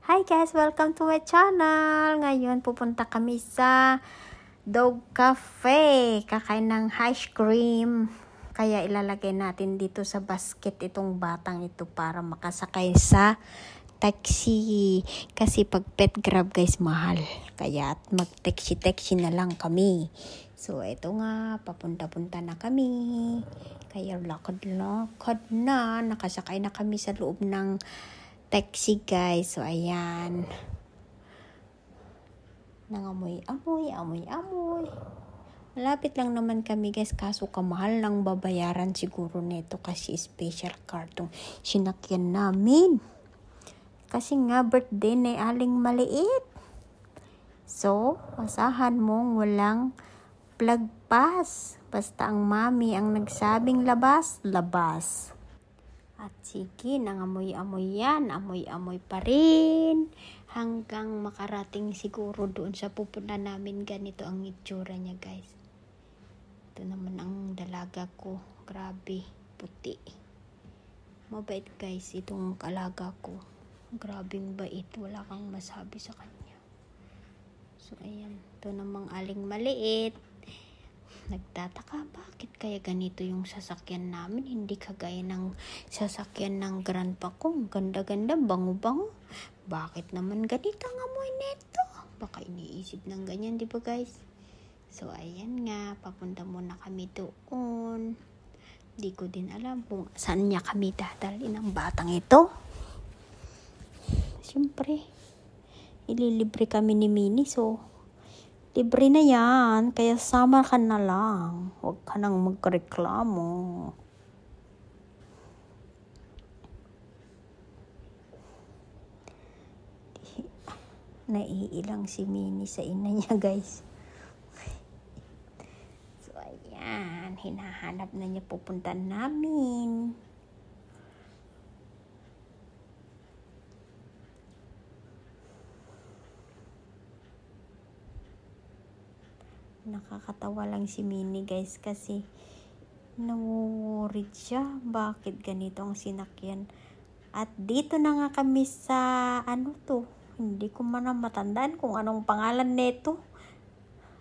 Hi guys! Welcome to my channel! Ngayon pupunta kami sa Dog Cafe. Kakain ng ice cream. Kaya ilalagay natin dito sa basket itong batang ito para makasakay sa taxi. Kasi pag pet grab guys mahal. Kaya mag-taxi na lang kami. So ito nga, papunta-punta na kami. Kaya lakad-lakad na. Nakasakay na kami sa loob ng taxi guys. So ayan, nangamoy amoy. Malapit lang naman kami guys, kaso kamahal lang babayaran siguro nito kasi special card tong sinakyan namin. Kasi nga birthday ni Aling Maliit. So asahan mong walang plug pass. Basta ang mami ang nagsabing labas. At sige, nangamoy-amoy yan. Amoy-amoy pa rin. Hanggang makarating siguro doon sa pupunta namin. Ganito ang itsura niya guys. Ito naman ang dalaga ko. Grabe, puti. Mabait guys itong kalaga ko. Grabing bait. Wala kang masabi sa kanya. So ayan, ito namang Aling Maliit. Nagtataka bakit kaya ganito yung sasakyan namin, hindi kagaya ng sasakyan ng grandpa ko. Ganda-ganda, bango-bango. Bakit naman ganito ang amoy neto? Baka iniisip ng ganyan, di ba guys? So ayan nga, papunta muna kami doon. Di ko din alam kung saan niya kami dadalhin ang batang ito. Siyempre, ililibre kami ni Minnie, so libre na yan, kaya sama ka na lang. Huwag ka nang magreklamo. Naiilang si Minnie sa ina niya guys. So ayan, hinahanap na niya pupunta namin. Nakakatawa lang si Minnie guys kasi nawuworried siya. Bakit ganito ang sinakyan? At dito na nga kami sa ano to. Hindi ko man matandaan kung anong pangalan nito.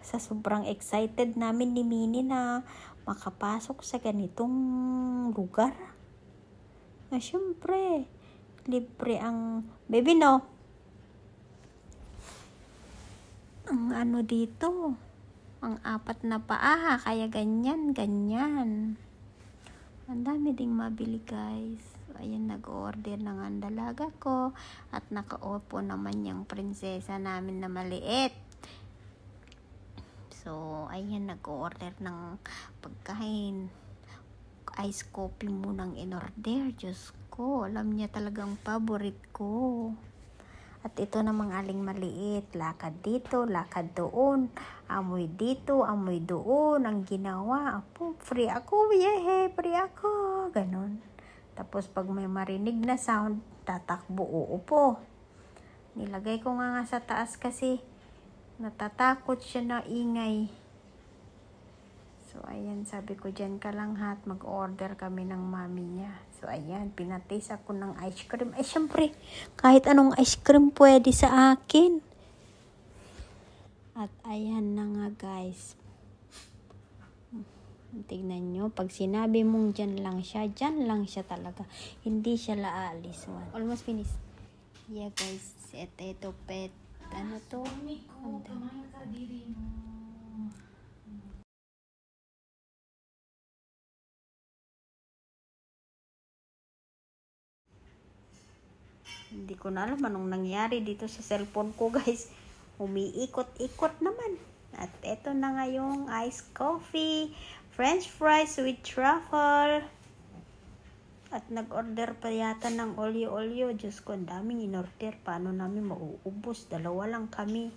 Sa sobrang excited namin ni Minnie na makapasok sa ganitong lugar. Na syempre, libre ang baby no. Ang ano dito. Ang apat na paa, kaya ganyan. Ang dami ding mabili guys. So, ayan, nag-order ng ang dalaga ko. At nakaupo naman yung prinsesa namin na maliit. So, ayan, nag-order ng pagkain. Ice coffee munang in-order. Diyos ko, alam niya talagang favorite ko. At ito namang Aling Maliit, lakad dito, lakad doon, amoy dito, amoy doon, ang ginawa, apo, free ako, yehe, free ako, ganon. Tapos pag may marinig na sound, tatakbo, uupo. Nilagay ko nga sa taas kasi natatakot siya na ingay. So ayan, sabi ko dyan ka lang ha, mag-order kami ng mami niya. So ayan, pinatis ako ng ice cream. Ay syempre, kahit anong ice cream pwede sa akin. At ayan na nga guys. Tignan nyo, pag sinabi mong dyan lang siya talaga. Hindi siya laalis. Almost finished. Yeah guys, ito pet. Ano to? Hindi ko na alam anong nangyari dito sa cellphone ko guys. Umiikot-ikot naman. At eto na nga yung iced coffee, french fries with truffle. At nag-order pa yata ng olio-olio. Diyos ko, ang daming in-order. Paano namin mauubos? Dalawa lang kami.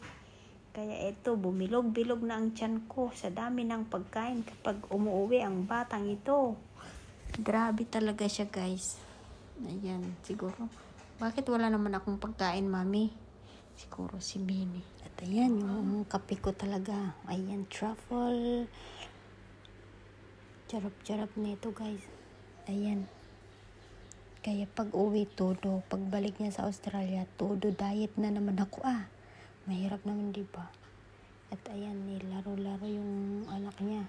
Kaya eto, bumilog-bilog na ang tiyan ko sa dami ng pagkain kapag umuwi ang batang ito. Grabe talaga siya guys. Ayan, siguro. Bakit wala naman akong pagkain, mami? Siguro si Minnie. At ayan, yung kape ko talaga. Ayan, truffle. Charap-charap nito, guys. Ayan. Kaya pag uwi, todo. Pagbalik niya sa Australia, todo diet na naman ako. Mahirap naman, diba? At ayan, nilaro-laro yung anak niya.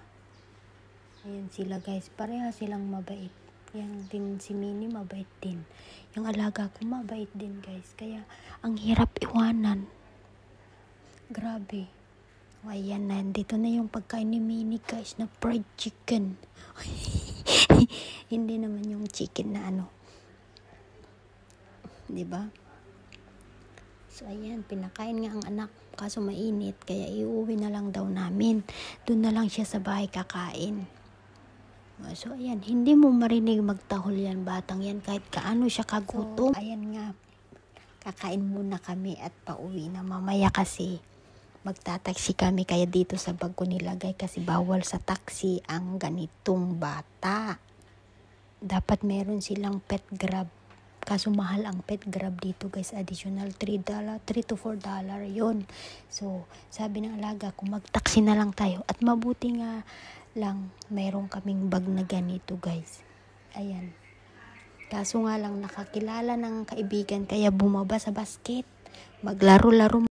Ayan sila guys, pareha silang mabait. Yan din si Minnie, mabait din. Yung alaga ko, mabait din guys. Kaya, ang hirap iwanan. Grabe. Ayan na, dito na yung pagkain ni Minnie guys, na fried chicken. Hindi naman yung chicken na diba? So ayan, pinakain nga ang anak, kaso mainit, kaya iuwi na lang daw namin. Doon na lang siya sa bahay kakain. So ayan, hindi mo marinig magtahol yan, batang yan, kahit kaano siya kagutom. So, ayan nga, kakain muna kami at pauwi na mamaya kasi magtataksi kami, kaya dito sa bag ko nilagay kasi bawal sa taxi ang ganitong bata. Dapat meron silang pet grab. Kaso mahal ang pet grab dito guys, additional $3 to $4 yun. So sabi ng alaga ko, magtaksi na lang tayo, at mabuti nga lang mayroon kaming bag na ganito guys. Ayan, kaso nga lang nakakilala ng kaibigan, kaya bumaba sa basket, maglaro-laro.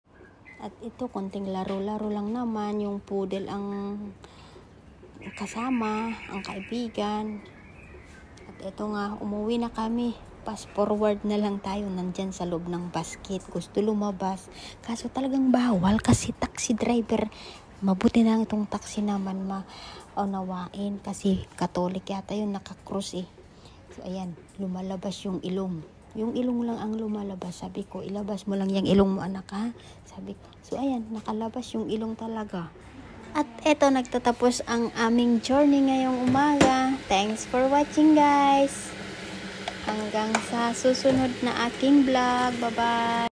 At ito, konting laro-laro lang naman, yung poodle ang kasama, ang kaibigan. At ito nga, umuwi na kami. Fast forward na lang tayo, nandyan sa loob ng basket. Gusto lumabas, kaso talagang bawal kasi taxi driver. Mabuti na itong taxi naman maunawain kasi Katolik yata yun, nakakrus So ayan, lumalabas yung ilong. Yung ilong lang ang lumalabas. Sabi ko, ilabas mo lang yung ilong mo anak ha. Sabi ko, so ayan, nakalabas yung ilong talaga. At eto, nagtatapos ang aming journey ngayong umaga. Thanks for watching guys. Hanggang sa susunod na aking vlog. Bye-bye!